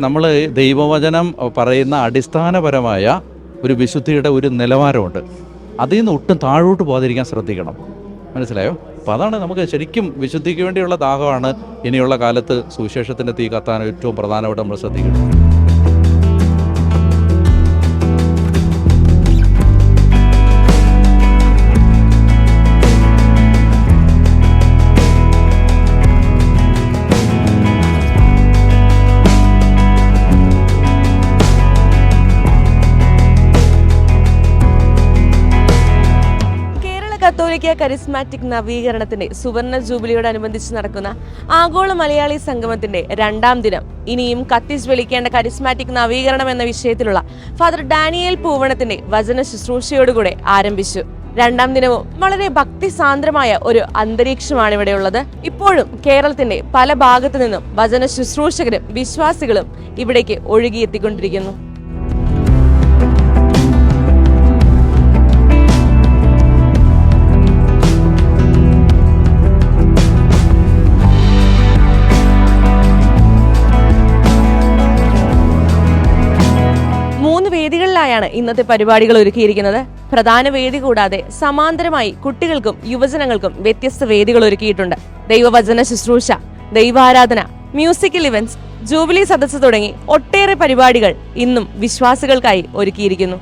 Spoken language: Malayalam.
നമ്മൾ ദൈവവചനം പറയുന്ന അടിസ്ഥാനപരമായ ഒരു വിശുദ്ധിയുടെ ഒരു നിലവാരമുണ്ട്. അതിൽ നിന്ന് ഒട്ടും താഴോട്ട് പോകാതിരിക്കാൻ ശ്രദ്ധിക്കണം. മനസ്സിലായോ? അപ്പോൾ അതാണ് നമുക്ക് ശരിക്കും വിശുദ്ധിക്ക് വേണ്ടിയുള്ള ദാഹമാണ് ഇനിയുള്ള കാലത്ത് സുവിശേഷത്തിൻ്റെ തീ കത്താൻ ഏറ്റവും പ്രധാനമായിട്ട് നമ്മൾ ശ്രദ്ധിക്കണം. കത്തോലിക്ക കരിസ്മാറ്റിക് നവീകരണത്തിന്റെ സുവർണ ജൂബിലിയോടനുബന്ധിച്ച് നടക്കുന്ന ആഗോള മലയാളി സംഗമത്തിന്റെ 2ാം ദിനം ഇനിയും കത്തിജ്വലിക്കേണ്ട കരിസ്മാറ്റിക് നവീകരണം എന്ന വിഷയത്തിലുള്ള ഫാദർ ഡാനിയേൽ പൂവണത്തിന്റെ വചന ശുശ്രൂഷയോടുകൂടെ ആരംഭിച്ചു. 2ാം ദിനവും വളരെ ഭക്തിസാന്ദ്രമായ ഒരു അന്തരീക്ഷമാണ് ഇവിടെയുള്ളത്. ഇപ്പോഴും കേരളത്തിന്റെ പല ഭാഗത്തു നിന്നും വചന ശുശ്രൂഷകരും വിശ്വാസികളും ഇവിടേക്ക് ഒഴുകിയെത്തിക്കൊണ്ടിരിക്കുന്നു. വേദികളിലായാണ് ഇന്നത്തെ പരിപാടികൾ ഒരുക്കിയിരിക്കുന്നത്. പ്രധാന വേദി കൂടാതെ സമാന്തരമായി കുട്ടികൾക്കും യുവജനങ്ങൾക്കും വ്യത്യസ്ത വേദികൾ ഒരുക്കിയിട്ടുണ്ട്. ദൈവവചന ശുശ്രൂഷ, ദൈവാരാധന, മ്യൂസിക്കൽ ഇവന്റ്സ്, ജൂബിലി സദസ്സ് തുടങ്ങി ഒട്ടേറെ പരിപാടികൾ ഇന്നും വിശ്വാസികൾക്കായി ഒരുക്കിയിരിക്കുന്നു.